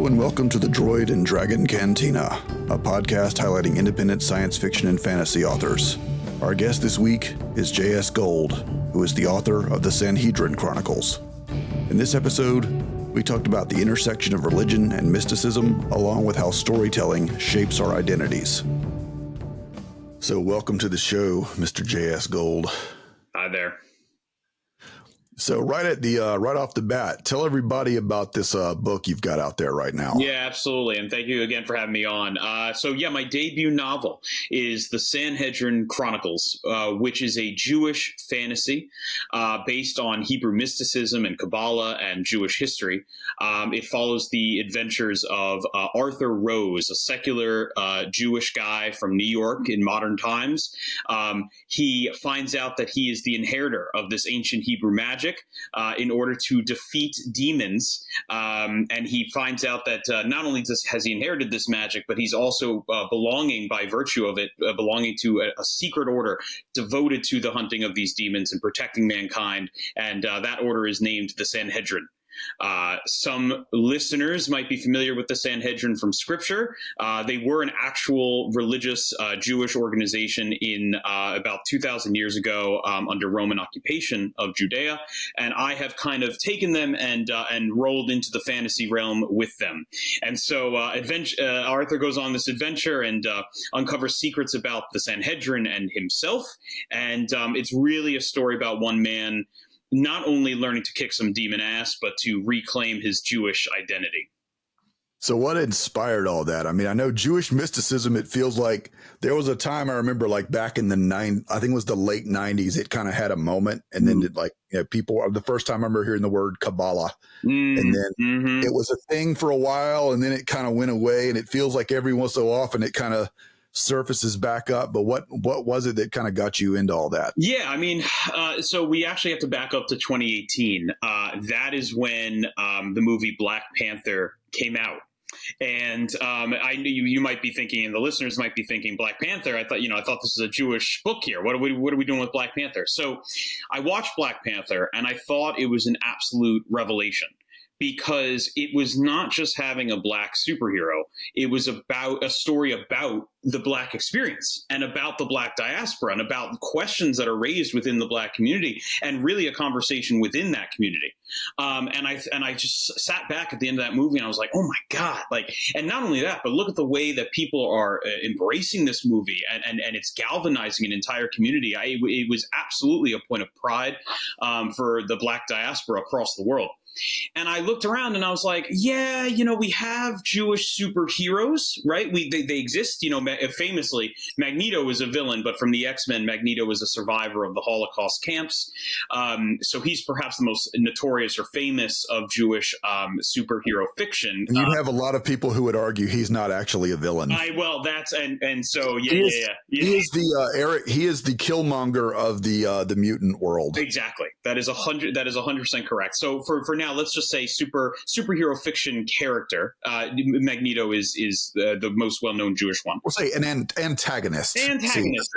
Hello and welcome to the Droid and Dragon Cantina, a podcast highlighting independent science fiction and fantasy authors. Our guest this week is J.S. Gold, who is the author of the Sandhedrin Chronicles. In this episode, we talked about the intersection of religion and mysticism, along with how storytelling shapes our identities. So welcome to the show, Mr. J.S. Gold. Hi there. So right off the bat, tell everybody about this book you've got out there right now. Yeah, absolutely. And thank you again for having me on. My debut novel is the Sandhedrin Chronicles, which is a Jewish fantasy based on Hebrew mysticism and Kabbalah and Jewish history. It follows the adventures of Arthur Rose, a secular Jewish guy from New York in modern times. He finds out that he is the inheritor of this ancient Hebrew magic in order to defeat demons. And he finds out that not only has he inherited this magic, but he's also belonging by virtue of it, belonging to a secret order devoted to the hunting of these demons and protecting mankind. And that order is named the Sanhedrin. Some listeners might be familiar with the Sanhedrin from Scripture. They were an actual religious Jewish organization in about 2,000 years ago under Roman occupation of Judea, and I have kind of taken them and rolled into the fantasy realm with them. And so Arthur goes on this adventure and uncovers secrets about the Sanhedrin and himself, and it's really a story about one man not only learning to kick some demon ass, but to reclaim his Jewish identity. So what inspired all that? I mean, I know Jewish mysticism, it feels like there was a time I remember like back in I think it was the late 90s, it kind of had a moment. And then the first time I remember hearing the word Kabbalah. And then it was a thing for a while and then it kind of went away. And it feels like every once so often it kind of surfaces back up. But what was it that kind of got you into all that? Yeah, I mean, so we actually have to back up to 2018. That is when the movie Black Panther came out. And I knew you might be thinking, and the listeners might be thinking, Black Panther. I thought this is a Jewish book here. What are we doing with Black Panther? So I watched Black Panther, and I thought it was an absolute revelation. Because it was not just having a black superhero. It was about a story about the black experience and about the black diaspora and about questions that are raised within the black community and really a conversation within that community. And I just sat back at the end of that movie and I was like, oh my God. And not only that, but look at the way that people are embracing this movie and it's galvanizing an entire community. It was absolutely a point of pride for the black diaspora across the world. And I looked around and I was like, yeah, we have Jewish superheroes, right? They exist, famously. Magneto is a villain, but from the X-Men, Magneto is a survivor of the Holocaust camps. So he's perhaps the most notorious or famous of Jewish superhero fiction. And you'd have a lot of people who would argue he's not actually a villain. He is the Killmonger of the mutant world. Exactly. That is 100% correct. So for now, let's just say superhero fiction character. Magneto is the most well-known Jewish one. We'll say an antagonist. Antagonist.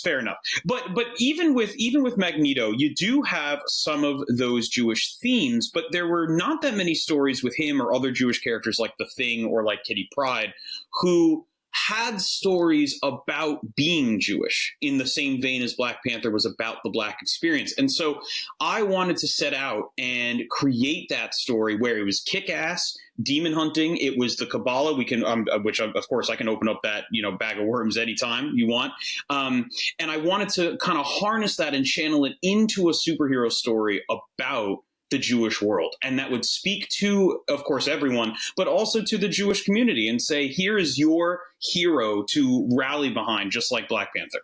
Fair enough. But even with Magneto, you do have some of those Jewish themes. But there were not that many stories with him or other Jewish characters like the Thing or like Kitty Pryde who had stories about being Jewish in the same vein as Black Panther was about the black experience. And so I wanted to set out and create that story where it was kick-ass, demon hunting. It was the Kabbalah. We can, which of course I can open up that, bag of worms anytime you want. And I wanted to kind of harness that and channel it into a superhero story about the Jewish world. And that would speak to, of course, everyone, but also to the Jewish community and say, here is your hero to rally behind, just like Black Panther.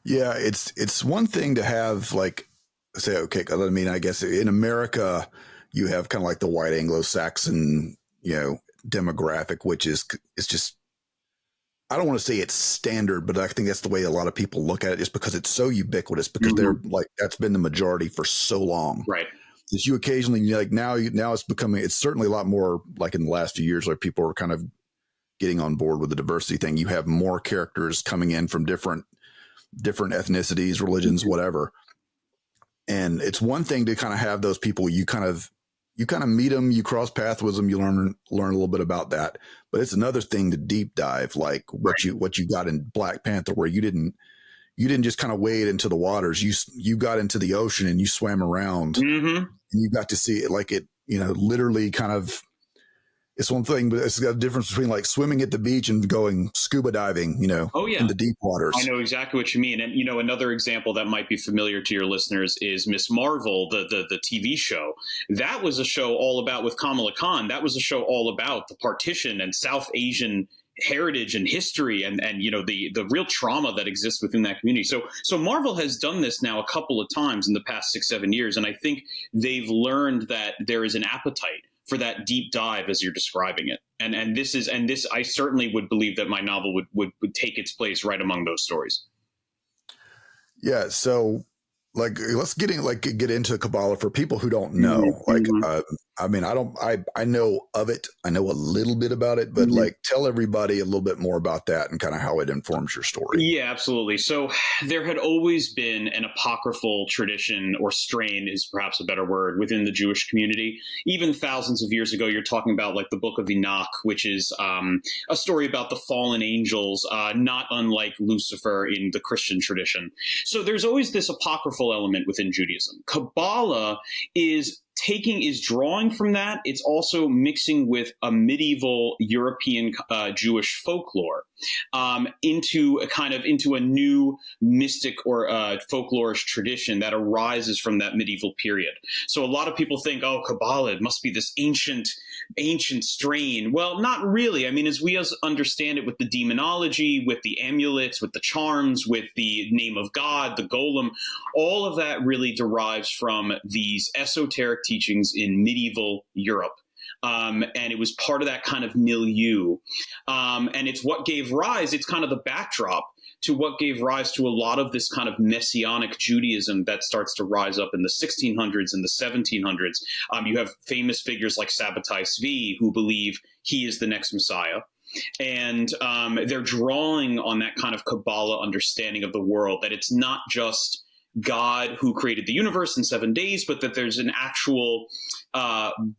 Yeah, it's one thing to have say, okay, I mean, I guess in America, you have kind of like the white Anglo-Saxon, demographic, which is just, I don't want to say it's standard, but I think that's the way a lot of people look at it just because it's so ubiquitous because they're that's been the majority for so long. Right. That you occasionally now it's certainly a lot more like in the last few years where people are kind of getting on board with the diversity thing. You have more characters coming in from different ethnicities, religions, whatever. And it's one thing to kind of have those people you kind of you kind of meet them, you cross paths with them, you learn a little bit about that. But it's another thing to deep dive, like what you got in Black Panther, where you didn't just kind of wade into the waters. You got into the ocean and you swam around, and you got to see it, like it, literally kind of. It's one thing, but it's got a difference between like swimming at the beach and going scuba diving, Oh, yeah. in the deep waters. I know exactly what you mean. And, another example that might be familiar to your listeners is Miss Marvel, the TV show. That was a show all about, with Kamala Khan, that was a show all about the partition and South Asian heritage and history and the real trauma that exists within that community. So Marvel has done this now a couple of times in the past 6-7 years. And I think they've learned that there is an appetite for that deep dive as you're describing it. And this I certainly would believe that my novel would take its place right among those stories. Yeah. So like, let's get into Kabbalah for people who don't know. Like, I know of it. I know a little bit about it, but like, tell everybody a little bit more about that and kind of how it informs your story. Yeah, absolutely. So there had always been an apocryphal tradition, or strain is perhaps a better word, within the Jewish community. Even thousands of years ago, you're talking about like the Book of Enoch, which is a story about the fallen angels, not unlike Lucifer in the Christian tradition. So there's always this apocryphal element within Judaism. Kabbalah is drawing from that. It's also mixing with a medieval European Jewish folklore into a new mystic or folklorish tradition that arises from that medieval period. So a lot of people think, oh, Kabbalah, it must be this ancient strain. Well, not really. I mean, as we understand it, with the demonology, with the amulets, with the charms, with the name of God, the golem, all of that really derives from these esoteric teachings in medieval Europe. And it was part of that kind of milieu. And it's what gave rise, it's kind of the backdrop to what gave rise to a lot of this kind of messianic Judaism that starts to rise up in the 1600s and the 1700s. You have famous figures like Sabbatai Tzvi, who believe he is the next Messiah. And they're drawing on that kind of Kabbalah understanding of the world, that it's not just God who created the universe in 7 days, but that there's an actual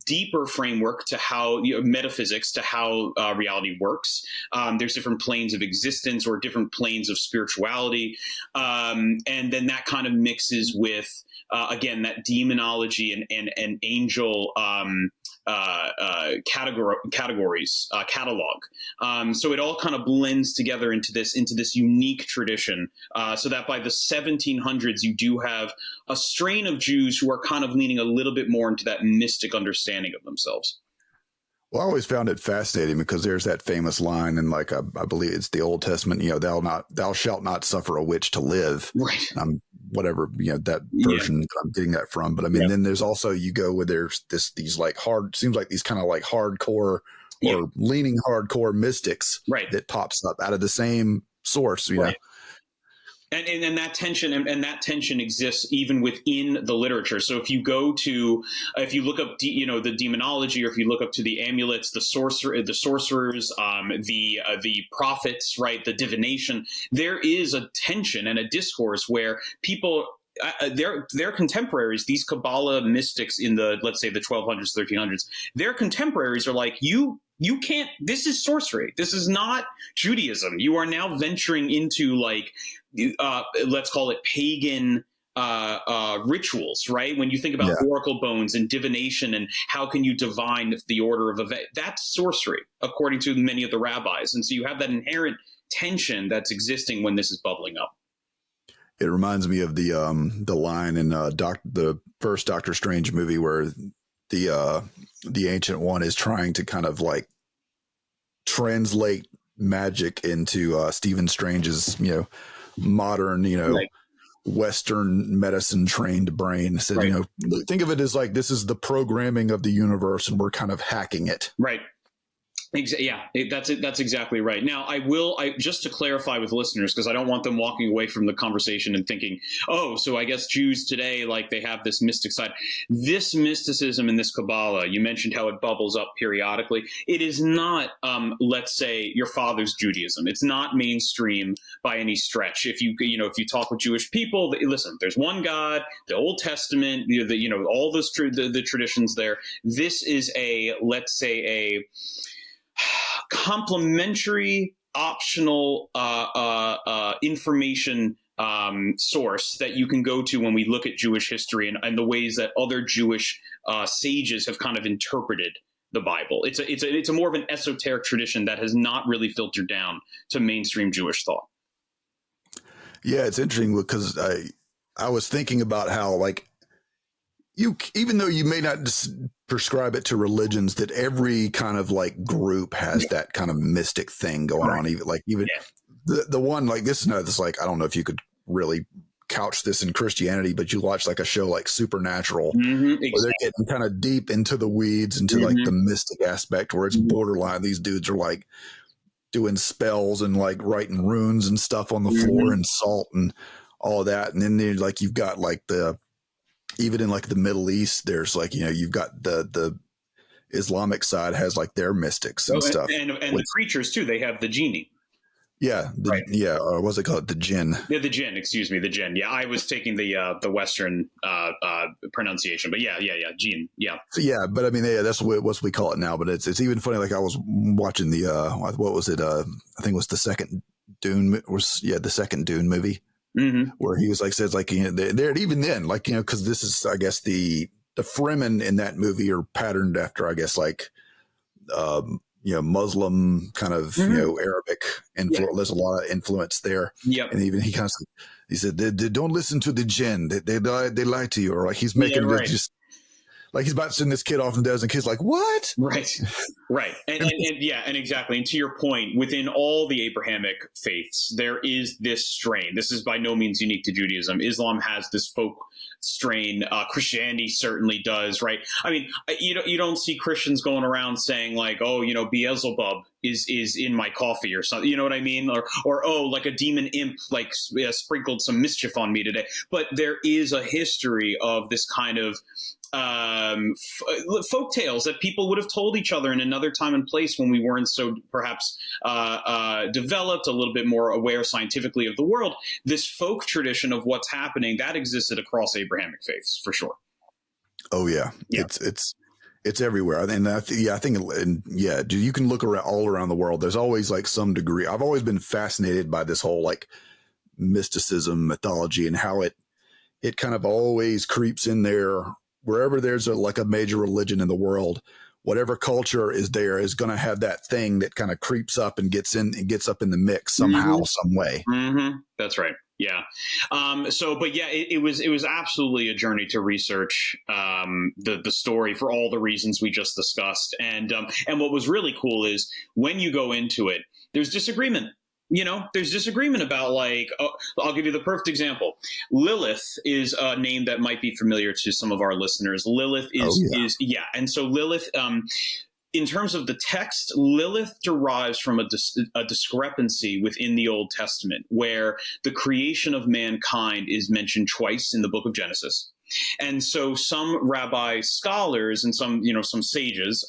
deeper framework to how metaphysics, to how reality works. There's different planes of existence or different planes of spirituality. And then that kind of mixes with, again, that demonology and angel categories, catalog. So it all kind of blends together into this unique tradition, so that by the 1700s, you do have a strain of Jews who are kind of leaning a little bit more into that mystic understanding of themselves. Well, I always found it fascinating because there's that famous line in, like, I believe it's the Old Testament, thou shalt not suffer a witch to live. Right. Whatever, that version that I'm getting that from. But I mean, then there's also, you go where there's these like seems like these kind of like hardcore or leaning hardcore mystics that pops up out of the same source, you know. And that tension and that tension exists even within the literature. So if you look up the demonology, or if you look up to the amulets, the sorcerers, the prophets, right, the divination, there is a tension and a discourse where people, their contemporaries, these Kabbalah mystics in let's say the 1200s, 1300s, their contemporaries are like, you can't, this is sorcery. This is not Judaism. You are now venturing into, like, let's call it pagan rituals, right? When you think about oracle bones and divination and how can you divine the order of event, that's sorcery, according to many of the rabbis. And so you have that inherent tension that's existing when this is bubbling up. It reminds me of the line in the first Doctor Strange movie where the Ancient One is trying to kind of like translate magic into Stephen Strange's, modern, Western medicine trained brain. Said, think of it as like, this is the programming of the universe and we're kind of hacking it. Right. Yeah, that's exactly right. Now, I just to clarify with listeners, because I don't want them walking away from the conversation and thinking, oh, so I guess Jews today, like they have this mystic side. This mysticism and this Kabbalah, you mentioned how it bubbles up periodically. It is not, let's say, your father's Judaism. It's not mainstream by any stretch. If you talk with Jewish people, listen, there's one God, the Old Testament, all the traditions there. This is let's say, a complementary, optional information source that you can go to when we look at Jewish history and the ways that other Jewish sages have kind of interpreted the Bible. It's a more of an esoteric tradition that has not really filtered down to mainstream Jewish thought. Yeah, it's interesting because I was thinking about how, like, even though you may not prescribe it to religions, that every kind of like group has that kind of mystic thing going on. Even the one like this, like, I don't know if you could really couch this in Christianity, but you watch like a show like Supernatural, exactly, where they're getting kind of deep into the weeds, into like the mystic aspect, where it's borderline. These dudes are like doing spells and like writing runes and stuff on the floor and salt and all of that. And then like you've got like even in like the Middle East, there's like, you've got the Islamic side has like their mystics and stuff. And the creatures too. They have the genie. Yeah. What's it called? The jinn. Yeah, the jinn, excuse me. The jinn. Yeah. I was taking the Western pronunciation, but yeah. Jinn. Yeah. So, yeah. But I mean, that's what we call it now, but it's even funny. Like I was watching what was it? I think it was the second Dune movie. Where he was like, says like, they're even then, like, because this is, I guess the Fremen in that movie are patterned after, I guess, like, Muslim kind of, Arabic influence. Yeah. There's a lot of influence there. Yeah. And even he said, they don't listen to the jinn. They lie to you. Or like he's making it just like he's about to send this kid off and does, and kid's like, what? Right. And exactly. And to your point, within all the Abrahamic faiths, there is this strain. This is by no means unique to Judaism. Islam has this folk strain. Christianity certainly does, right? I mean, you don't see Christians going around saying like, oh, Beelzebub is in my coffee or something. You know what I mean? Or oh, like a demon imp like sprinkled some mischief on me today. But there is a history of this kind of folk tales that people would have told each other in another time and place when we weren't so perhaps developed, a little bit more aware scientifically of the world. This folk tradition of what's happening that existed across Abrahamic faiths for sure. Oh yeah. It's everywhere. And I think you can look around all around the world. There's always like some degree. I've always been fascinated by this whole like mysticism, mythology, and how it kind of always creeps in there. Wherever there's a major religion in the world, whatever culture is there is going to have that thing that kind of creeps up and gets up in the mix somehow, some way. That's right. Yeah. It was absolutely a journey to research the story for all the reasons we just discussed. And what was really cool is when you go into it, there's disagreement. There's disagreement about I'll give you the perfect example. Lilith is a name that might be familiar to some of our listeners. Lilith is. And so Lilith, in terms of the text, Lilith derives from a discrepancy within the Old Testament where the creation of mankind is mentioned twice in the book of Genesis. And so some rabbi scholars and some sages,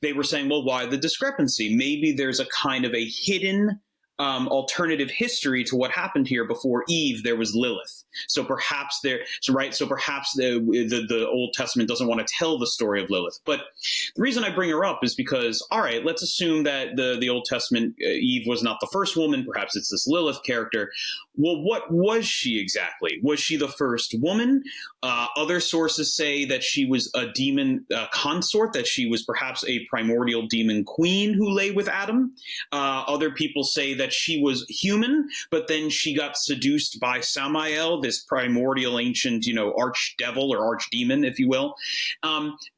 they were saying, well, why the discrepancy? Maybe there's a kind of a hidden alternative history to what happened here. Before Eve, there was Lilith. So perhaps the Old Testament doesn't want to tell the story of Lilith. But the reason I bring her up is because, all right, let's assume that the Old Testament, Eve was not the first woman. Perhaps it's this Lilith character. Well, what was she exactly? Was she the first woman? Other sources say that she was a demon consort, that she was perhaps a primordial demon queen who lay with Adam. Other people say that she was human, but then she got seduced by Samael, this primordial ancient, archdevil or archdemon, if you will.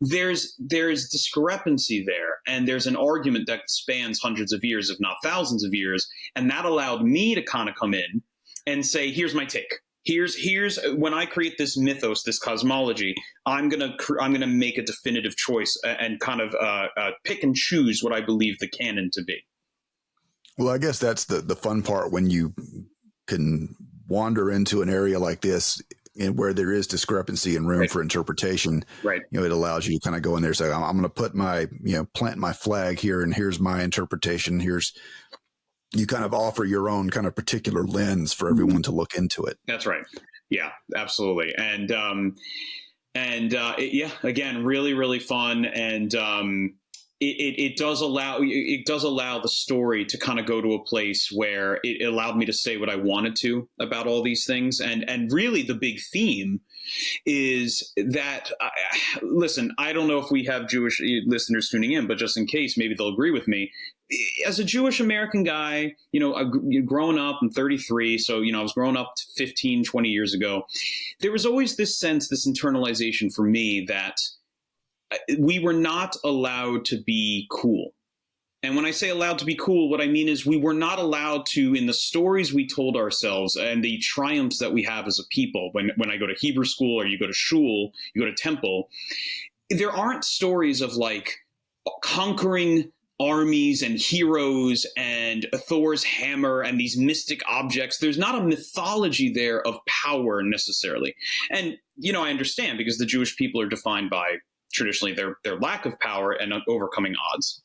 There's discrepancy there, and there's an argument that spans hundreds of years, if not thousands of years, and that allowed me to kind of come in and say, here's my take. Here's when I create this mythos, this cosmology, I'm gonna make a definitive choice and kind of pick and choose what I believe the canon to be. Well, I guess that's the fun part when you can wander into an area like this and where there is discrepancy and room Right. for interpretation. Right. You know, it allows you to kind of go in there and say, I'm going to put my, plant my flag here, and here's my interpretation. You kind of offer your own kind of particular lens for everyone to look into it. That's right. Yeah, absolutely. And again, really, really fun. And it does allow the story to kind of go to a place where it allowed me to say what I wanted to about all these things. And really the big theme is that, listen, I don't know if we have Jewish listeners tuning in, but just in case, maybe they'll agree with me. As a Jewish American guy, I've grown up, I'm 33. So, I was growing up 15, 20 years ago. There was always this sense, this internalization for me that we were not allowed to be cool. And when I say allowed to be cool, what I mean is we were not allowed to, in the stories we told ourselves and the triumphs that we have as a people, when I go to Hebrew school or you go to shul, you go to temple, there aren't stories of like conquering armies and heroes and Thor's hammer and these mystic objects. There's not a mythology there of power necessarily. And, I understand, because the Jewish people are defined by traditionally their lack of power and overcoming odds.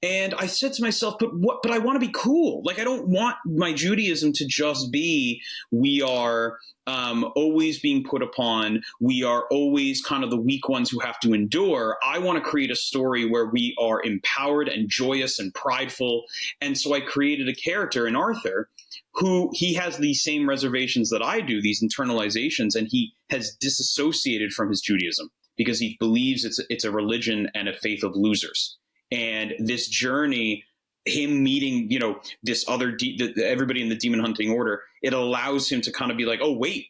And I said to myself, but I want to be cool. Like, I don't want my Judaism to just be, we are always being put upon. We are always kind of the weak ones who have to endure. I want to create a story where we are empowered and joyous and prideful. And so I created a character in Arthur who he has the same reservations that I do, these internalizations, and he has disassociated from his Judaism because he believes it's a religion and a faith of losers. And this journey, him meeting, this other, everybody in the demon hunting order, it allows him to kind of be like, oh, wait,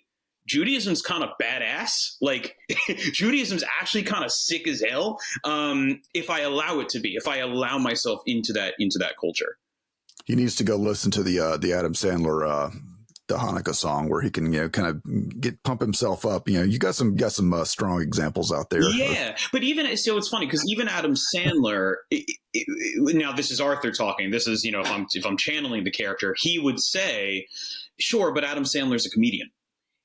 Judaism's kind of badass. Like, Judaism's actually kind of sick as hell. If I allow it to be, if I allow myself into that culture. He needs to go listen to the Adam Sandler the Hanukkah song where he can kind of pump himself up. You got some strong examples out there. Yeah, but even so, it's funny because even Adam Sandler. Now this is Arthur talking. This is if I'm channeling the character, he would say, sure, but Adam Sandler's a comedian.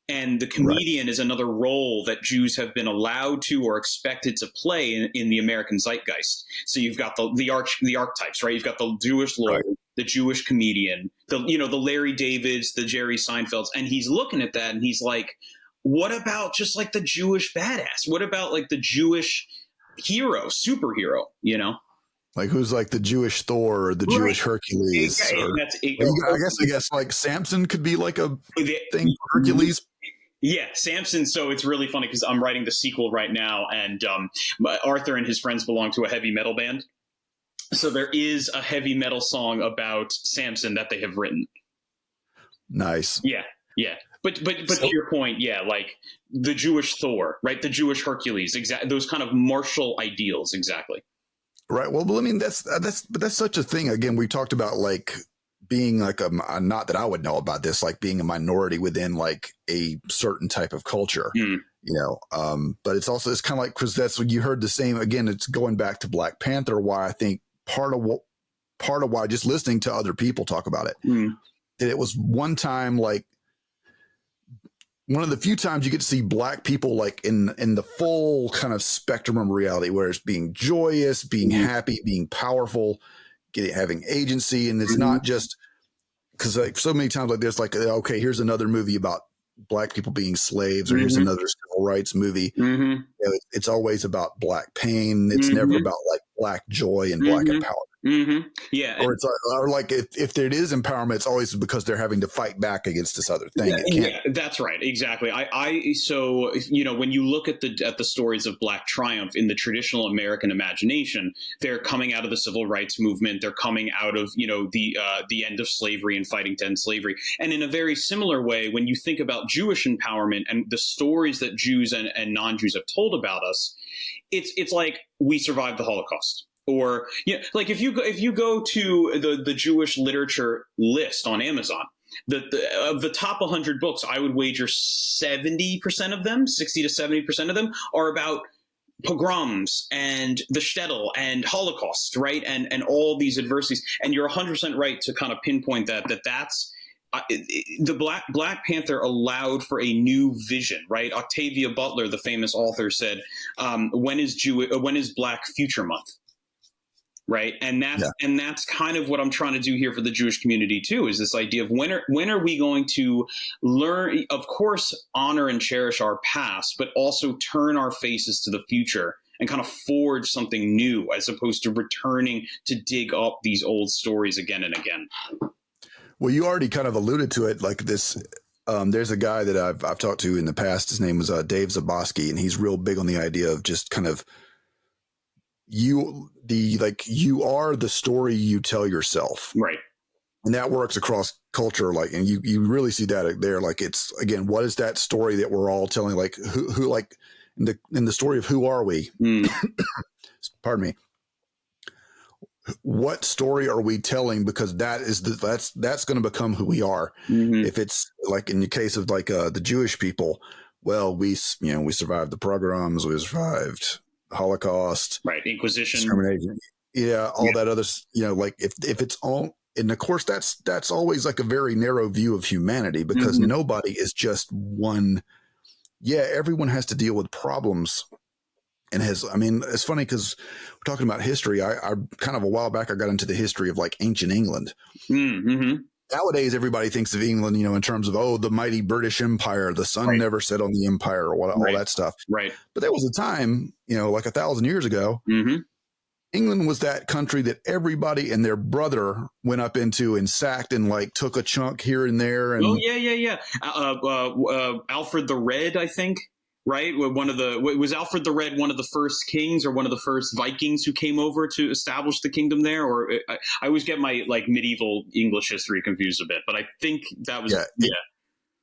And the comedian is another role that Jews have been allowed to or expected to play in the American zeitgeist. So you've got the archetypes, right? You've got the Jewish lawyer, the Jewish comedian, the Larry Davids, the Jerry Seinfelds, and he's looking at that and he's like, what about just like the Jewish badass? What about like the Jewish hero, superhero? Like who's like the Jewish Thor or the Jewish Hercules? I guess like Samson could be like a thing for Hercules. Yeah, Samson. So it's really funny because I'm writing the sequel right now, and Arthur and his friends belong to a heavy metal band. So there is a heavy metal song about Samson that they have written. Nice. Yeah. But to your point, yeah, like the Jewish Thor, right? The Jewish Hercules, exactly. Those kind of martial ideals, exactly. Right. Well, I mean, that's such a thing. Again, we talked about like being like not that I would know about this, like being a minority within like a certain type of culture, but it's kind of like, because that's what you heard the same, again, it's going back to Black Panther, why I think part of why just listening to other people talk about it, that it was one time, like one of the few times you get to see Black people like in the full kind of spectrum of reality, where it's being joyous, being happy, being powerful, having agency. And it's not just because like so many times like this, like, okay, here's another movie about Black people being slaves, or here's another civil rights movie. It's always about Black pain. It's never about like Black joy and Black empowerment. Yeah. Or it's like if it is empowerment, it's always because they're having to fight back against this other thing. Yeah, that's right. Exactly. So when you look at the stories of Black triumph in the traditional American imagination, they're coming out of the civil rights movement. They're coming out of, the end of slavery and fighting to end slavery. And in a very similar way, when you think about Jewish empowerment and the stories that Jews and non-Jews have told about us, it's like we survived the Holocaust. Or like if you go to the Jewish literature list on Amazon, Of the top 100 books, I would wager 70% of them, 60 to 70% of them, are about pogroms and the shtetl and Holocaust, right? And all these adversities. And you're 100% right to kind of pinpoint that's the Black Panther allowed for a new vision, right? Octavia Butler, the famous author, said, when is Black Future Month? Right. And that's kind of what I'm trying to do here for the Jewish community, too, is this idea of when are we going to learn, of course, honor and cherish our past, but also turn our faces to the future and kind of forge something new, as opposed to returning to dig up these old stories again and again. Well, you already kind of alluded to it, like this. There's a guy that I've talked to in the past. His name was Dave Zaboski, and he's real big on the idea of just kind of you are the story you tell yourself. Right. And that works across culture. Like, and you really see that there. Like, it's, again, what is that story that we're all telling? Like who like in the story of who are we? Pardon me. What story are we telling? Because that's going to become who we are. Mm-hmm. If it's like in the case of like the Jewish people, well, we survived the pogroms, we survived Holocaust, right? Inquisition, discrimination, all that other, like if it's all, and of course that's always like a very narrow view of humanity, because nobody is just one. Yeah, everyone has to deal with problems. And it's funny because we're talking about history. I kind of a while back, I got into the history of like ancient England. Mm-hmm. Nowadays, everybody thinks of England, in terms of, the mighty British Empire, the sun never set on the empire, or all that stuff. Right. But there was a time, like 1,000 years ago, England was that country that everybody and their brother went up into and sacked and like took a chunk here and there. And Alfred the Red, I think. Right, was Alfred the Red one of the first kings or one of the first Vikings who came over to establish the kingdom there? Or I always get my like medieval English history confused a bit, but I think that was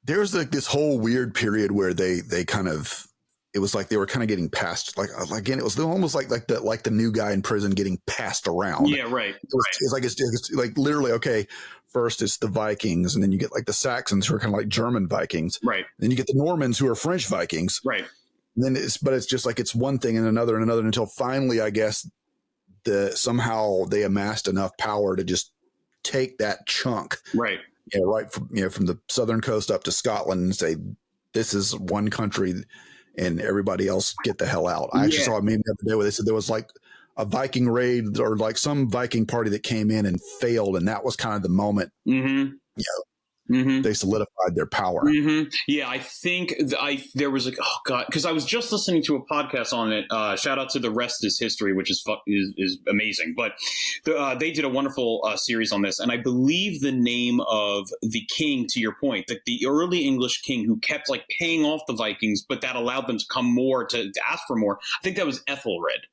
There's like this whole weird period where they kind of, it was like they were kind of getting passed, like again, it was almost like the new guy in prison getting passed around. Yeah, right. It's like literally, okay, first it's the Vikings, and then you get like the Saxons, who are kind of like German Vikings. Right. Then you get the Normans, who are French Vikings. Right. And then it's just like it's one thing and another until finally, I guess, somehow they amassed enough power to just take that chunk. Right. Yeah, right from from the southern coast up to Scotland, and say, this is one country, and everybody else get the hell out. I actually saw a meme the other day where they said there was like a Viking raid or like some Viking party that came in and failed. And that was kind of the moment, they solidified their power. Mm-hmm. Yeah, I think there was because I was just listening to a podcast on it. Shout out to The Rest is History, which is amazing. But they did a wonderful series on this. And I believe the name of the king, to your point, that the early English king who kept like paying off the Vikings, but that allowed them to come more, to ask for more. I think that was Ethelred.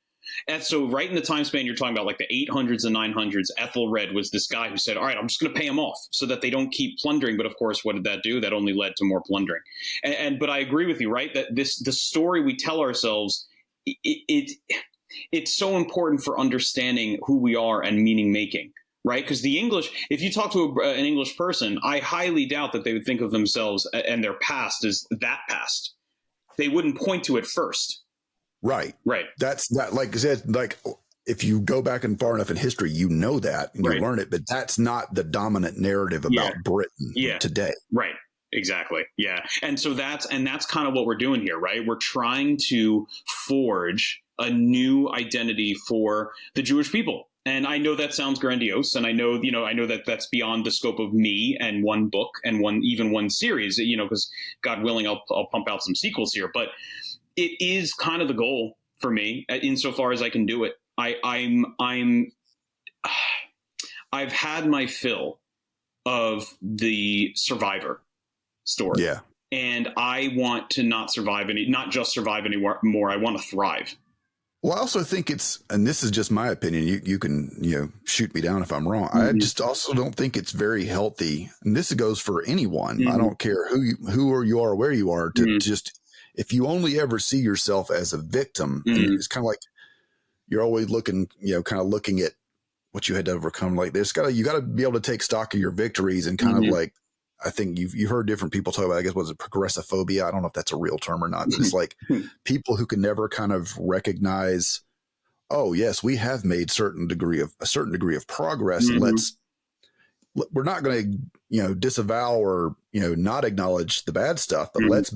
And so right in the time span you're talking about, like the 800s and 900s, Ethelred was this guy who said, all right, I'm just going to pay them off so that they don't keep plundering. But of course, what did that do? That only led to more plundering. But I agree with you, right? That the story we tell ourselves, it's so important for understanding who we are and meaning making. Right? Because the English, if you talk to an English person, I highly doubt that they would think of themselves and their past as that past. They wouldn't point to it first. Right. That's that. Like I said, like if you go back and far enough in history, you know that and you learn it, but that's not the dominant narrative about Britain today. Right. Exactly. Yeah. And so that's kind of what we're doing here, right? We're trying to forge a new identity for the Jewish people. And I know that sounds grandiose, and I know that that's beyond the scope of me and one book and one series, because God willing, I'll pump out some sequels here, but it is kind of the goal for me, insofar as I can do it. I've had my fill of the survivor story. Yeah. And I want to not just survive anymore. I want to thrive. Well, I also think and this is just my opinion. You can, shoot me down if I'm wrong. Mm-hmm. I just also don't think it's very healthy. And this goes for anyone. Mm-hmm. I don't care who you are, where you are, to just, if you only ever see yourself as a victim, and it's kind of like you're always looking, kind of looking at what you had to overcome. Like you got to be able to take stock of your victories and kind of like I think you've heard different people talk about, I guess, was it progressivophobia? I don't know if that's a real term or not, but it's like people who can never kind of recognize, oh yes, we have made a certain degree of progress. Mm-hmm. We're not going to, disavow or, not acknowledge the bad stuff, but Mm-hmm. let's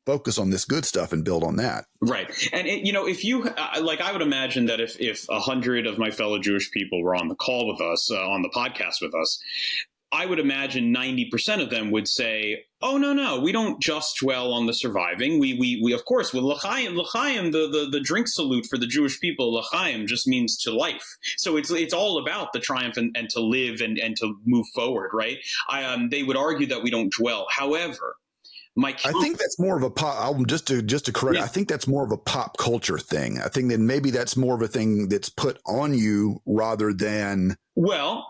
focus on this good stuff and build on that. Right. And, if you like, I would imagine that if 100 of my fellow Jewish people were on the call with us, on the podcast with us, I would imagine 90% of them would say, oh, no, we don't just dwell on the surviving. We of course, with l'chaim, the drink salute for the Jewish people, l'chaim just means to life. So it's all about the triumph and to live and to move forward, right? They would argue that we don't dwell. However, I think that's more of a pop. Just to correct, yeah. I think that's more of a pop culture thing. I think that maybe that's more of a thing that's put on you rather than what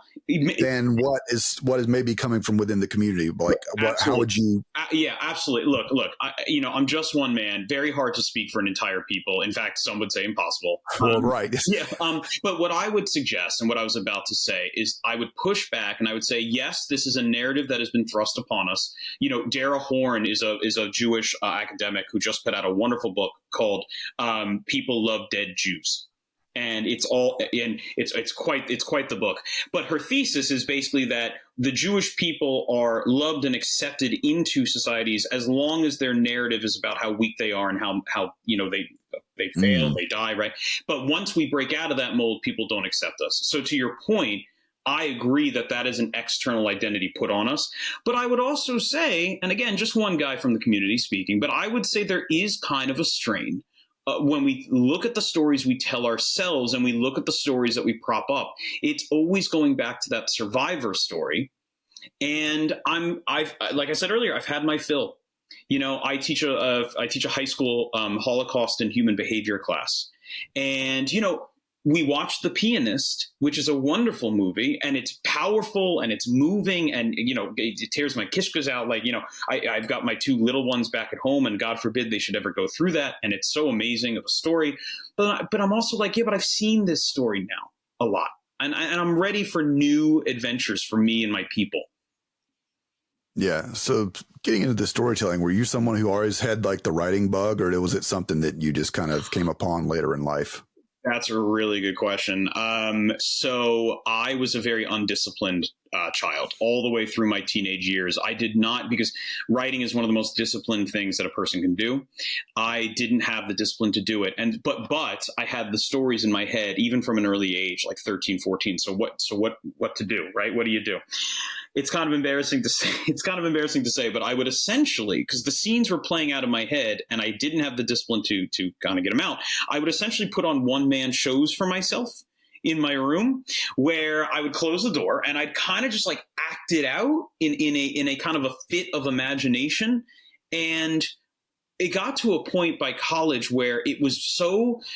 is maybe coming from within the community. Like, how would you? Yeah, absolutely. Look. I'm just one man. Very hard to speak for an entire people. In fact, some would say impossible. Right. Yeah. But what I would suggest, and what I was about to say, is I would push back and I would say, yes, this is a narrative that has been thrust upon us. Dara Horn is a Jewish academic who just put out a wonderful book called "People Love Dead Jews." And it's quite the book. But her thesis is basically that the Jewish people are loved and accepted into societies as long as their narrative is about how weak they are and how they fail, they die, right? But once we break out of that mold, people don't accept us. So to your point, I agree that is an external identity put on us. But I would also say, and again, just one guy from the community speaking, but I would say there is kind of a strain. When we look at the stories we tell ourselves and we look at the stories that we prop up, it's always going back to that survivor story. And I've like I said earlier, I've had my fill. I teach a high school Holocaust and human behavior class, and we watched The Pianist, which is a wonderful movie, and it's powerful and it's moving, and it tears my kishkas out. Like I've got my two little ones back at home, and God forbid they should ever go through that. And it's so amazing of a story, but I'm also like, yeah, but I've seen this story now a lot, and I'm ready for new adventures for me and my people. Yeah. So getting into the storytelling, were you someone who always had like the writing bug, or was it something that you just kind of came upon later in life? That's a really good question. So I was a very undisciplined child all the way through my teenage years. I did not, because writing is one of the most disciplined things that a person can do. I didn't have the discipline to do it. But I had the stories in my head, even from an early age, like 13, 14. So what to do, right? What do you do? It's kind of embarrassing to say, but I would essentially, because the scenes were playing out in my head and I didn't have the discipline to kind of get them out, I would essentially put on one-man shows for myself in my room where I would close the door and I'd kind of just like act it out in a kind of a fit of imagination. And it got to a point by college where it was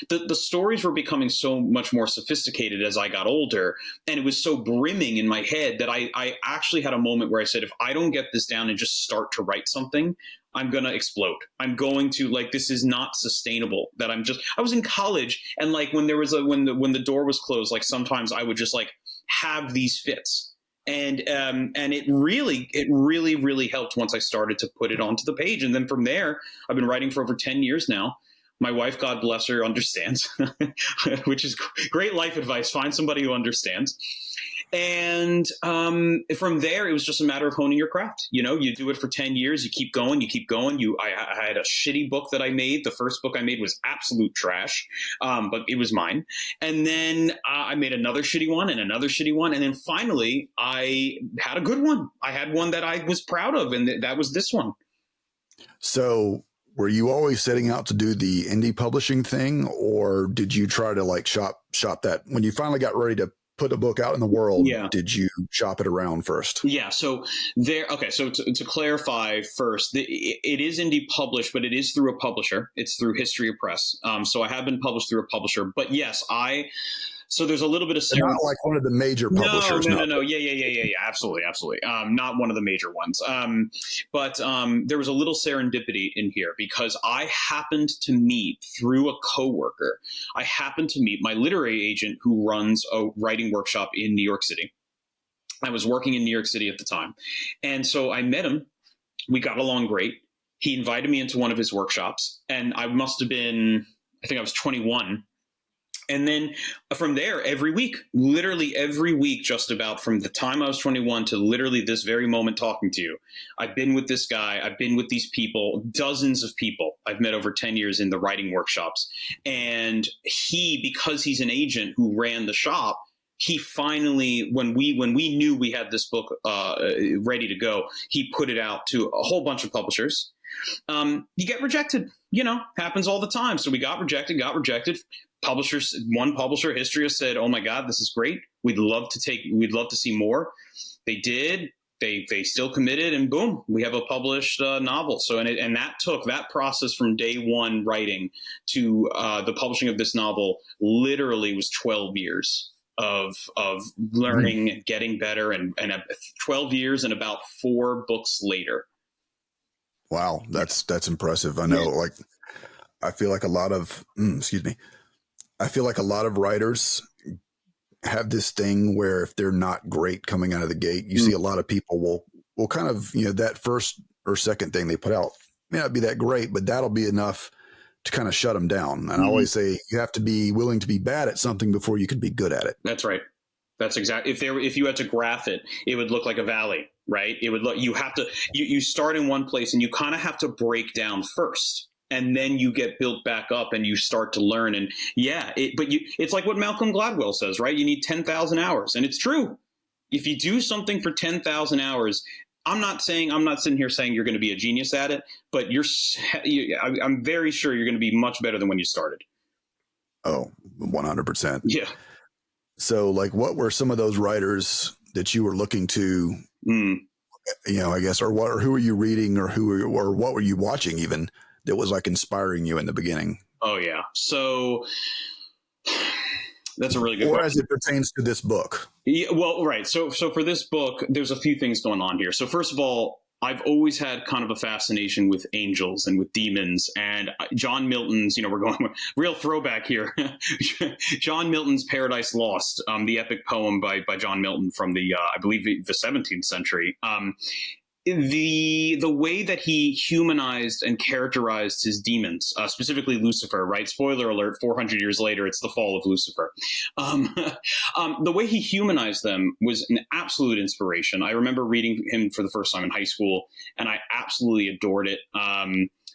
the stories were becoming so much more sophisticated as I got older, and it was so brimming in my head that I actually had a moment where I said, if I don't get this down and just start to write something, I'm going to explode. I'm going to, like, this is not sustainable. I was in college, and like when there was when the door was closed, like sometimes I would just like have these fits. And it really helped once I started to put it onto the page. And then from there, I've been writing for over 10 years now. My wife, God bless her, understands, which is great life advice. Find somebody who understands. And from there, it was just a matter of honing your craft. You do it for 10 years. You keep going. I had a shitty book that I made. The first book I made was absolute trash, but it was mine. And then I made another shitty one and another shitty one. And then finally, I had a good one. I had one that I was proud of, and that was this one. So were you always setting out to do the indie publishing thing, or did you try to like shop that when you finally got ready to put a book out in the world? Yeah. Did you shop it around first? Yeah. So to clarify first, it is indie published, but it is through a publisher. It's through History of Press. So I have been published through a publisher, but yes, so there's a little bit of not like one of the major publishers. No. Yeah. Absolutely. Not one of the major ones. But there was a little serendipity in here because I happened to meet through a coworker. I happened to meet my literary agent who runs a writing workshop in New York City. I was working in New York City at the time. And so I met him. We got along great. He invited me into one of his workshops, and I must have been, I think I was 21. And then from there, every week, literally every week, just about from the time I was 21 to literally this very moment talking to you, I've been with this guy. I've been with these people, dozens of people I've met over 10 years in the writing workshops. And he, because he's an agent who ran the shop, he finally, when we knew we had this book ready to go, he put it out to a whole bunch of publishers. You get rejected, happens all the time. So we got rejected. One publisher, Histria, said, "Oh my God, this is great. We'd love to see more." They did. They still committed, and boom, we have a published novel. So and that process from day one writing to the publishing of this novel literally was 12 years of learning, getting better, and 12 years and about 4 books later. Wow, that's impressive. I know, like, I feel like a lot of I feel like a lot of writers have this thing where if they're not great coming out of the gate, you see a lot of people will kind of, that first or second thing they put out may not be that great, but that'll be enough to kind of shut them down. And I always say you have to be willing to be bad at something before you can be good at it. That's right. That's exactly. If you had to graph it, it would look like a valley, right? It would look. You start in one place and you kind of have to break down first. And then you get built back up and you start to learn. And it's like what Malcolm Gladwell says, right? You need 10,000 hours. And it's true. If you do something for 10,000 hours, I'm not sitting here saying you're going to be a genius at it, but I'm very sure you're going to be much better than when you started. Oh, 100%. Yeah. So like, what were some of those writers that you were looking to, I guess, or who were you reading or what were you watching even that was like inspiring you in the beginning? Oh yeah. So that's a really good question. Or as it pertains to this book. Yeah, well, right. So for this book, there's a few things going on here. So first of all, I've always had kind of a fascination with angels and with demons, and John Milton's, we're going real throwback here. John Milton's Paradise Lost, the epic poem by John Milton from I believe the 17th century. The way that he humanized and characterized his demons, specifically Lucifer, right? Spoiler alert, 400 years later, it's the fall of Lucifer. The way he humanized them was an absolute inspiration. I remember reading him for the first time in high school, and I absolutely adored it.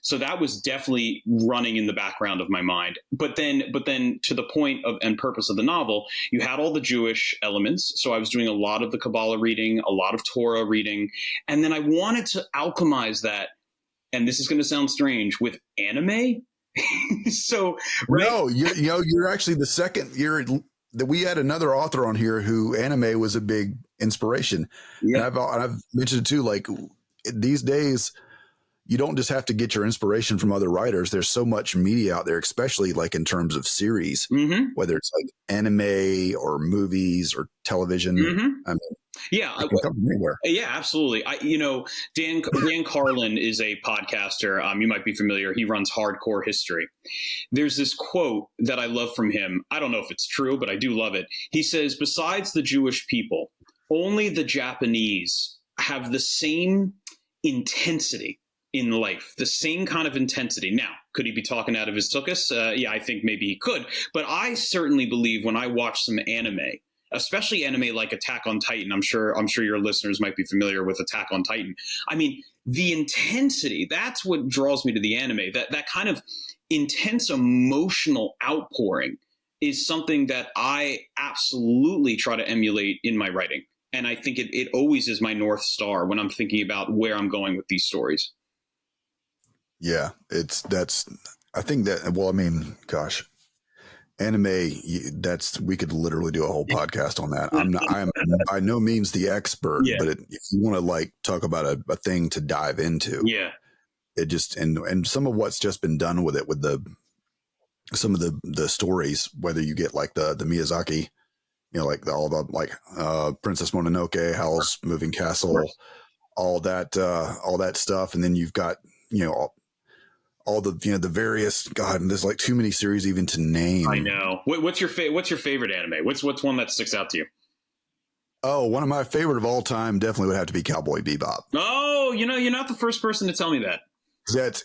So that was definitely running in the background of my mind. But then to the point of and purpose of the novel, you had all the Jewish elements. So I was doing a lot of the Kabbalah reading, a lot of Torah reading. And then I wanted to alchemize that. And this is going to sound strange, with anime. So right? No, you're actually the second. We had another author on here who anime was a big inspiration. Yeah. And I've mentioned it too, like these days, you don't just have to get your inspiration from other writers. There's so much media out there, especially like in terms of series, whether it's like anime or movies or television. I mean, yeah, it can come from anywhere. Yeah, absolutely. Dan Carlin is a podcaster. You might be familiar. He runs Hardcore History. There's this quote that I love from him. I don't know if it's true, but I do love it. He says, "Besides the Jewish people, only the Japanese have the same intensity in life, the same kind of intensity." Now, could he be talking out of his tuchus? Yeah, I think maybe he could. But I certainly believe when I watch some anime, especially anime like Attack on Titan, I'm sure your listeners might be familiar with Attack on Titan. I mean, the intensity, that's what draws me to the anime. That kind of intense emotional outpouring is something that I absolutely try to emulate in my writing. And I think it always is my North Star when I'm thinking about where I'm going with these stories. Yeah, I think that, well, I mean, gosh, anime, we could literally do a whole podcast on that. I am by no means the expert, but if you want to like talk about a thing to dive into, it just, and some of what's just been done with it, with some of the stories, whether you get like the Miyazaki, like all the Princess Mononoke, Howl's Moving Castle, all that stuff. And then you've got, all the the various, God, there's like too many series even to name. I know. What's your favorite anime? What's one that sticks out to you? Oh, one of my favorite of all time definitely would have to be Cowboy Bebop. Oh, you're not the first person to tell me that.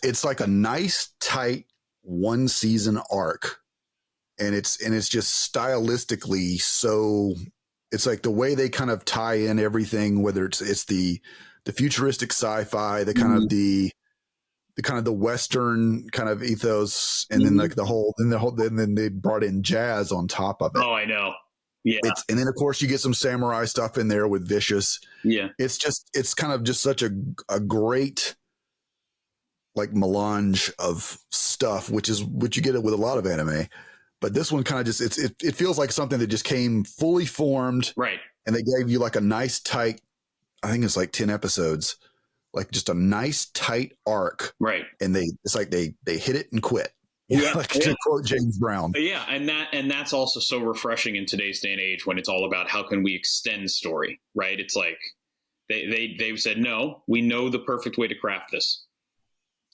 It's like a nice, tight one season arc, and it's just stylistically so. It's like the way they kind of tie in everything, whether it's the futuristic sci-fi, the kind of the Western kind of ethos, and then like then they brought in jazz on top of it. Oh, I know. Yeah. And then of course you get some samurai stuff in there with Vicious. Yeah. It's kind of just such a great like melange of stuff, which you get it with a lot of anime. But this one kind of just it feels like something that just came fully formed. Right. And they gave you like a nice tight, I think it's like 10 episodes, like just a nice tight arc. Right. And it's like they hit it and quit. Yeah. Like to quote James Brown. Yeah, and that's also so refreshing in today's day and age when it's all about how can we extend story, right? It's like they've said, no, we know the perfect way to craft this.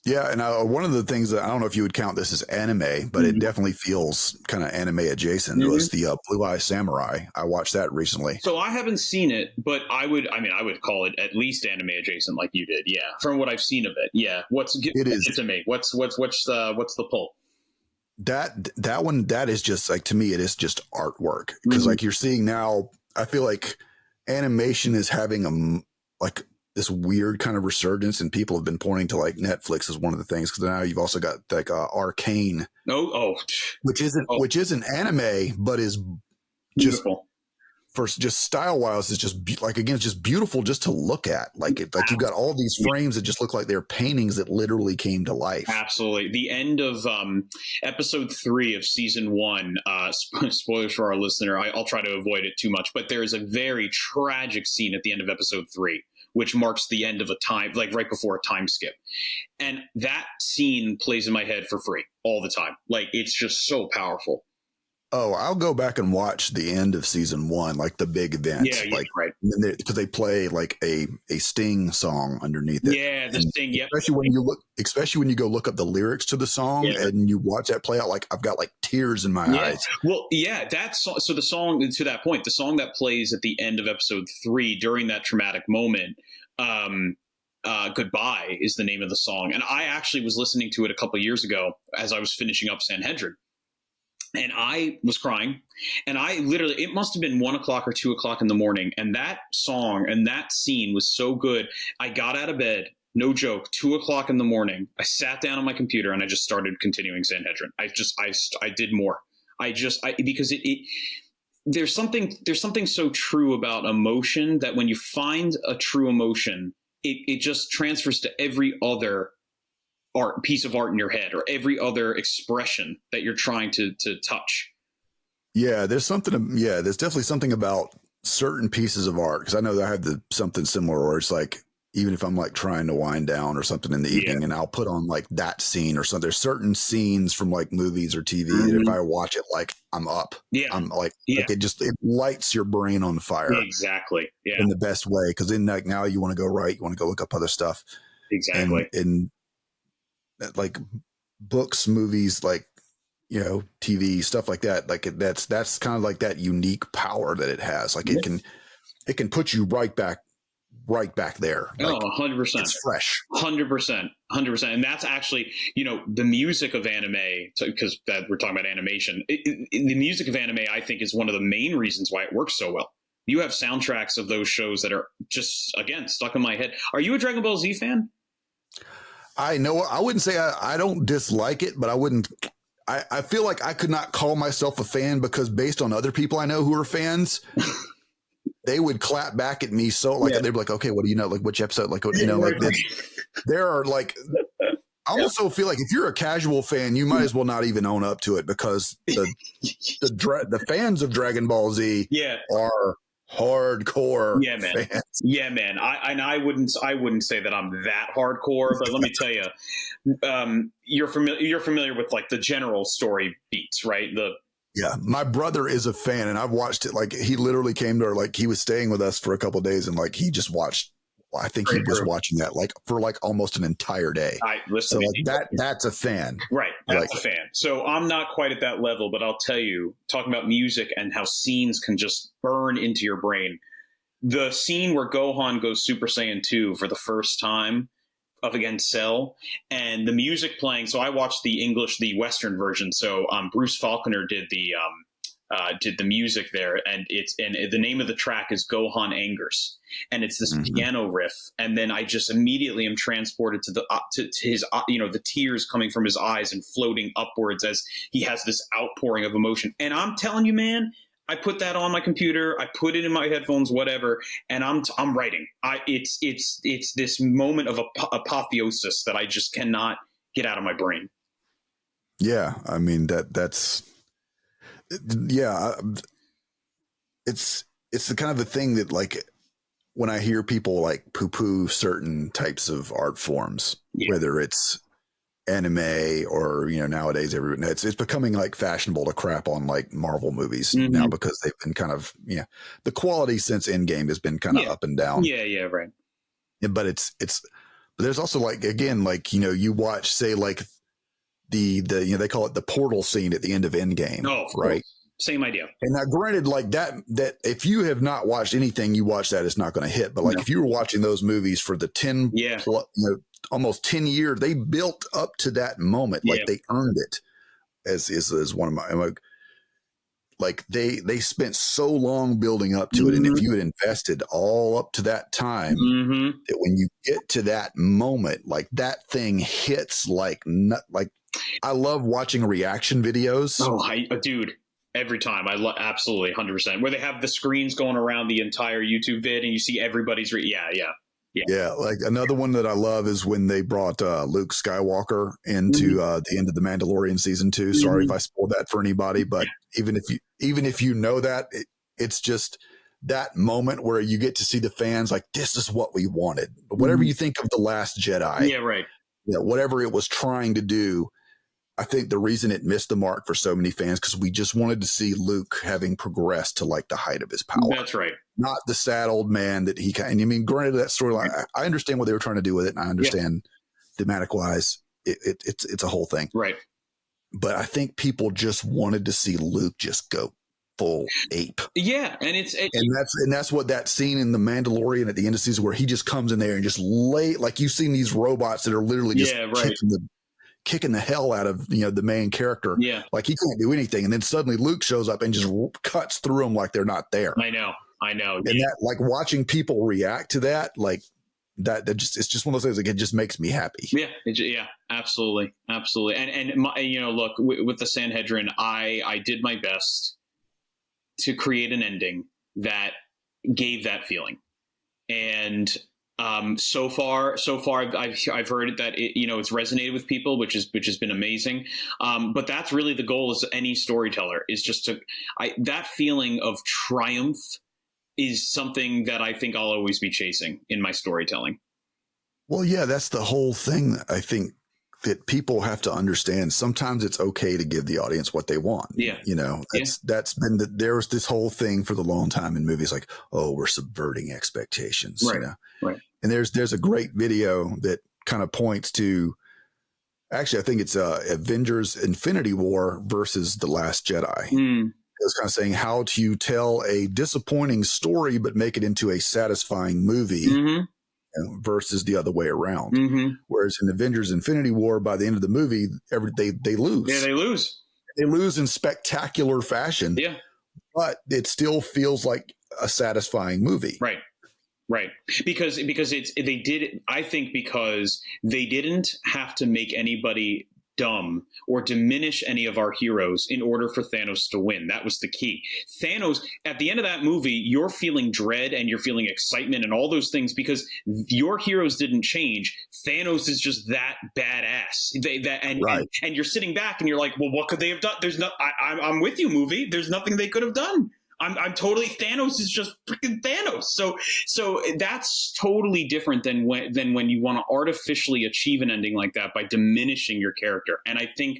Yeah, and one of the things that I don't know if you would count this as anime, but it definitely feels kind of anime adjacent. Was the Blue Eye Samurai. I watched that recently. So I haven't seen it, but I would call it at least anime adjacent, like you did. Yeah, from what I've seen of it. Yeah, it is to me. What's the pull? That one, that is just like, to me, it is just artwork, because like you're seeing now, I feel like animation is having like this weird kind of resurgence, and people have been pointing to like Netflix as one of the things, because now you've also got like Arcane, which isn't anime, but is just beautiful. First, just style wise, it's just like, again, it's just beautiful just to look at. Like you've got all these frames that just look like they're paintings that literally came to life. Absolutely. The end of episode 3 of season 1. Spoilers for our listener. I'll try to avoid it too much, but there is a very tragic scene at the end of episode 3, which marks the end of a time, like right before a time skip, and that scene plays in my head for free all the time. Like, it's just so powerful. Oh, I'll go back and watch the end of season 1, like the big event. Yeah, like, right. Because they play like a Sting song underneath it. Yeah, the Sting. Yep. Especially when you go look up the lyrics to the song and you watch that play out. Like, I've got like tears in my eyes. Well, yeah, so the song, to that point, the song that plays at the end of episode 3 during that traumatic moment. Goodbye is the name of the song, and I actually was listening to it a couple of years ago as I was finishing up Sandhedrin. And I was crying, and I literally, it must have been 1 o'clock or 2 o'clock in the morning. And that song and that scene was so good. I got out of bed, no joke, 2 o'clock in the morning. I sat down on my computer and I just started continuing Sandhedrin. I did more. Because there's something so true about emotion that when you find a true emotion, it just transfers to every other piece of art in your head, or every other expression that you're trying to touch. Yeah, there's definitely something about certain pieces of art, because I know that I have something similar where it's like, even if I'm like trying to wind down or something in the evening, and I'll put on like that scene or something. There's certain scenes from like movies or TV that if I watch it, like I'm up. Yeah. I'm like it lights your brain on fire. Exactly. Yeah. In the best way. Because then like now you want to go write, you want to go look up other stuff. Exactly. And like books, movies, like, TV, stuff like that. Like that's kind of like that unique power that it has. Like it can put you right back there. Like, 100%. It's fresh. 100%. And that's actually, the music of anime, because we're talking about animation. The music of anime, I think, is one of the main reasons why it works so well. You have soundtracks of those shows that are just, again, stuck in my head. Are you a Dragon Ball Z fan? I know. I wouldn't say I don't dislike it, but I wouldn't. I feel like I could not call myself a fan, because based on other people I know who are fans, they would clap back at me. So like they'd be like, "Okay, what do you know? Like which episode? Like what, like there are like." I also feel like if you're a casual fan, you might as well not even own up to it, because the fans of Dragon Ball Z are hardcore fans. Yeah, man. I wouldn't say that I'm that hardcore, but let me tell you, you're familiar with like the general story beats, right? My brother is a fan, and I've watched it. Like he literally came to like he was staying with us for a couple of days, and like he just watched. I think he was watching that like for like almost an entire day. So like that's a fan, right? That's a fan. So I'm not quite at that level, but I'll tell you, talking about music and how scenes can just burn into your brain. the scene where Gohan goes Super Saiyan 2 for the first time up against Cell, and the music playing. So I watched the Western version. So Bruce Faulconer did the music there, and the name of the track is Gohan Angers, and it's this piano riff, and then I just immediately am transported to his the tears coming from his eyes and floating upwards as he has this outpouring of emotion. And I'm telling you, man, I put that on my computer, I put it in my headphones, whatever, and I'm writing. It's this moment of apotheosis that I just cannot get out of my brain. Yeah, I mean that's yeah. It's the kind of a thing that, like, when I hear people like poo-poo certain types of art forms, whether it's anime or nowadays it's becoming like fashionable to crap on like Marvel movies now, because they've been kind of the quality since Endgame has been kind of up and down. Right. But but there's also, like, again, like, you watch, say, like the they call it the portal scene at the end of Endgame. Oh, right. Same idea. And now, granted, like that if you have not watched anything, you watch that, it's not going to hit. But like, if you were watching those movies for the 10 almost 10 years, they built up to that moment. Like they earned it, as one of my, like they spent so long building up to it. And if you had invested all up to that time, that when you get to that moment, like that thing hits like I love watching reaction videos. Oh, dude. Every time. Absolutely 100%. Where they have the screens going around the entire YouTube vid and you see everybody's Yeah. Like another one that I love is when they brought Luke Skywalker into the end of The Mandalorian season 2. Sorry if I spoiled that for anybody, but even if you know that, it's just that moment where you get to see the fans like, this is what we wanted. Whatever you think of The Last Jedi. Yeah, right. Whatever it was trying to do, I think the reason it missed the mark for so many fans, because we just wanted to see Luke having progressed to like the height of his power. That's right. Not the sad old man that he kind. And I mean, granted, that storyline, I understand what they were trying to do with it, and I understand thematic wise, it's a whole thing. Right. But I think people just wanted to see Luke just go full ape. Yeah, and that's what that scene in The Mandalorian at the end of season, where he just comes in there and just like you've seen these robots that are literally just kicking the hell out of the main character. Yeah, like he can't do anything, and then suddenly Luke shows up and just cuts through them like they're not there. I know. And that, like, watching people react to that, like that just, it's just one of those things. Like, it just makes me happy. Yeah, absolutely. And look, with the Sandhedrin, I did my best to create an ending that gave that feeling, and so far I've heard that it's resonated with people, which has been amazing. But that's really the goal as any storyteller, is just that feeling of triumph is something that I think I'll always be chasing in my storytelling. Well, yeah, that's the whole thing. I think that people have to understand. Sometimes it's okay to give the audience what they want. Yeah. That's been there was this whole thing for the long time in movies, like, oh, we're subverting expectations. Right. Right. And there's a great video that kind of points to, actually, I think it's Avengers Infinity War versus The Last Jedi. It was kind of saying how to tell a disappointing story but make it into a satisfying movie versus the other way around. Whereas in Avengers Infinity War, by the end of the movie, they lose. Yeah, they lose. They lose in spectacular fashion. Yeah. But it still feels like a satisfying movie. Right. Because I think because they didn't have to make anybody dumb or diminish any of our heroes in order for Thanos to win. That was the key. Thanos, at the end of that movie, you're feeling dread and you're feeling excitement and all those things because your heroes didn't change. Thanos is just that badass. And you're sitting back and you're like, well, what could they have done? I'm with you, movie. There's nothing they could have done. I'm totally, Thanos is just freaking Thanos. So that's totally different than when you want to artificially achieve an ending like that by diminishing your character. And I think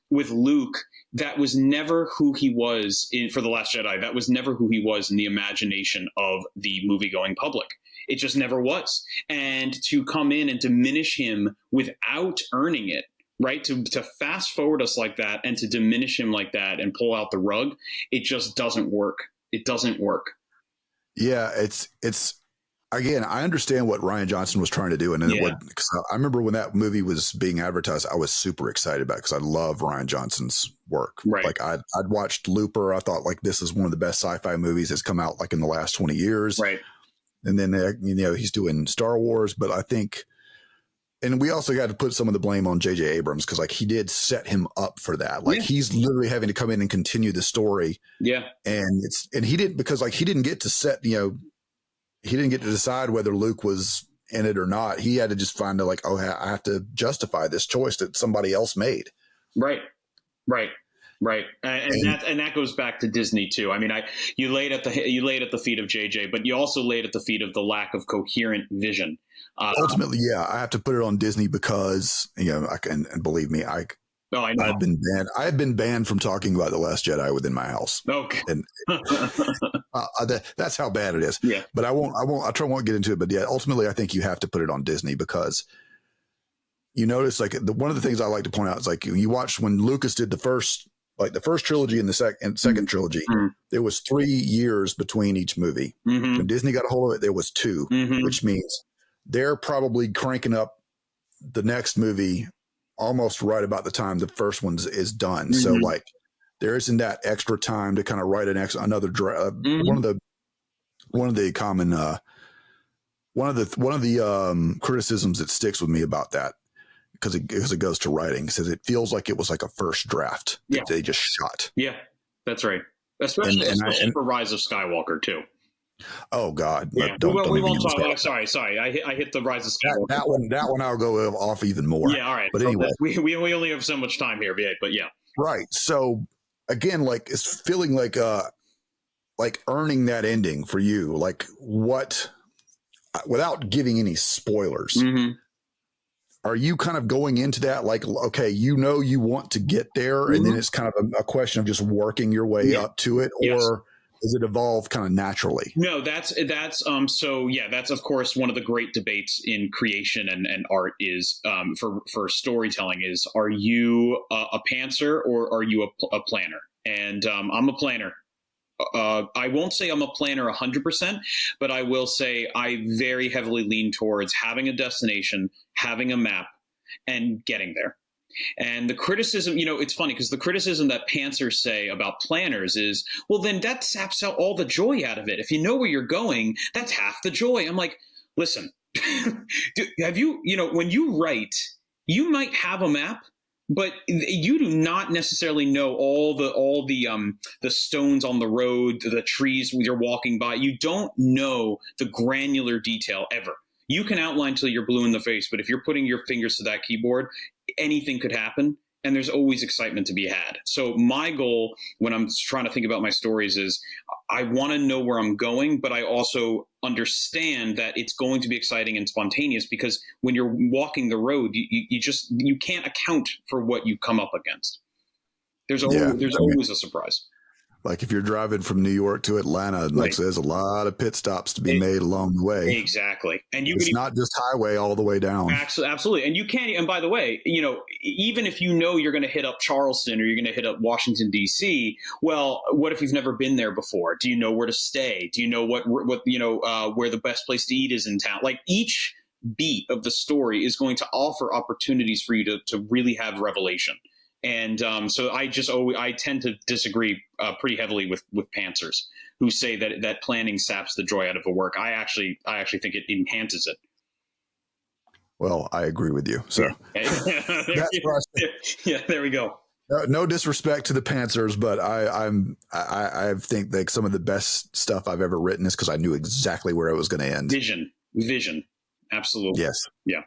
with Luke, that was never who he was for The Last Jedi. That was never who he was in the imagination of the movie-going public. It just never was. And to come in and diminish him without earning it, right? To fast forward us like that and to diminish him like that and pull out the rug, it just doesn't work. It doesn't work. Yeah, it's again, I understand what Rian Johnson was trying to do, and then cause I remember when that movie was being advertised, I was super excited about it because I love Rian Johnson's work. Right. Like I'd watched Looper. I thought like this is one of the best sci-fi movies that's come out like in the last 20 years. Right. And then he's doing Star Wars, but I think, and we also got to put some of the blame on J.J. Abrams because like he did set him up for that. Like he's literally having to come in and continue the story. Yeah. And he didn't, because like he didn't get to set, he didn't get to decide whether Luke was in it or not. He had to just find out like, oh, I have to justify this choice that somebody else made. Right. And that goes back to Disney too. I mean, you laid at the feet of JJ, but you also laid at the feet of the lack of coherent vision. Ultimately, I have to put it on Disney because I can, and believe me, I know. I've been banned from talking about The Last Jedi within my house. Okay. And that's how bad it is. Yeah. But I won't get into it. But yeah, ultimately I think you have to put it on Disney because you notice like one of the things I like to point out is like you watch when Lucas did the first trilogy and the second trilogy, there was 3 years between each movie. Mm-hmm. When Disney got a hold of it, there was 2, which means they're probably cranking up the next movie almost right about the time the first one is done. So like there isn't that extra time to kind of write another draft. One of the criticisms that sticks with me about that, because it goes to writing, says it feels like it was like a first draft that they just shot. Yeah, that's right. Especially for Rise of Skywalker too. Oh God! Yeah. We won't talk. Sorry. I hit the Rise of Skywalker. That one I'll go off even more. Yeah. All right. But anyway, we only have so much time here, but yeah. Right. So again, like it's feeling like earning that ending for you. Like what? Without giving any spoilers. Are you kind of going into that like, okay, you want to get there, and then it's kind of a question of just working your way up to it, or does it evolve kind of naturally? No, that's of course one of the great debates in creation and art is for storytelling is, are you a pantser or are you a planner? And I'm a planner. I won't say I'm a planner 100%, but I will say I very heavily lean towards having a destination, having a map, and getting there. And the criticism, it's funny because the criticism that pantsers say about planners is, well, then that saps out all the joy out of it. If you know where you're going, that's half the joy. I'm like, listen, have you, when you write, you might have a map, but you do not necessarily know all the stones on the road, the trees you're walking by. You don't know the granular detail ever. You can outline till you're blue in the face, but if you're putting your fingers to that keyboard, anything could happen, and there's always excitement to be had. So my goal when I'm trying to think about my stories is I want to know where I'm going, but I also understand that it's going to be exciting and spontaneous, because when you're walking the road, you can't account for what you come up against. There's always a surprise. Like if you're driving from New York to Atlanta, like there's a lot of pit stops to be made along the way. Exactly. And it's not just highway all the way down. Absolutely. And you can't, and by the way, even if you're going to hit up Charleston or you're going to hit up Washington, D.C., well, what if you've never been there before? Do you know where to stay? Do you know what where the best place to eat is in town? Like each beat of the story is going to offer opportunities for you to really have revelation. And so I tend to disagree pretty heavily with pantsers who say that planning saps the joy out of a work. I actually think it enhances it. Well, I agree with you. So there we go. No disrespect to the pantsers, but I think like some of the best stuff I've ever written is because I knew exactly where it was going to end. Vision. Absolutely. Yes. Yeah.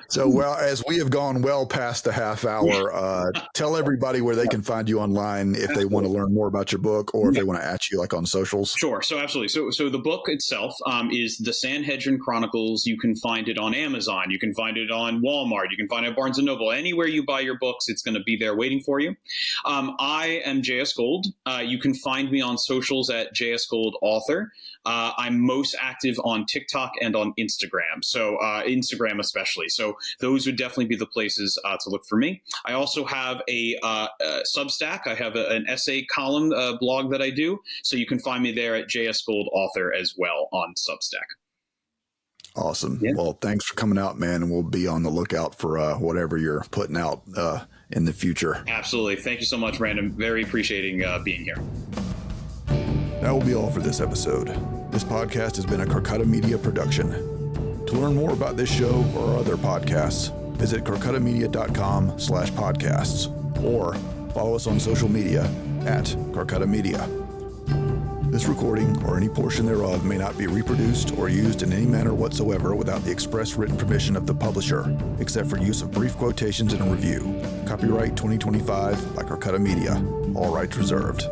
So, well, as we have gone well past the half hour, tell everybody where they can find you online if they want to learn more about your book, or if they want to at you like on socials. Sure. So absolutely. So the book itself is the Sandhedrin Chronicles. You can find it on Amazon. You can find it on Walmart. You can find it at Barnes & Noble. Anywhere you buy your books, it's going to be there waiting for you. I am JS Gold. You can find me on socials at JS Gold Author. I'm most active on TikTok and on Instagram. So Instagram especially. So those would definitely be the places to look for me. I also have a Substack. I have an essay column blog that I do. So you can find me there at JS Gold Author as well on Substack. Awesome. Yeah. Well, thanks for coming out, man. And we'll be on the lookout for whatever you're putting out in the future. Absolutely. Thank you so much, Brandon. Very appreciating being here. That will be all for this episode. This podcast has been a Carcutta Media production. To learn more about this show or other podcasts, visit carcuttamedia.com/podcasts or follow us on social media at Carcutta Media. This recording or any portion thereof may not be reproduced or used in any manner whatsoever without the express written permission of the publisher, except for use of brief quotations in a review. Copyright 2025 by Carcutta Media. All rights reserved.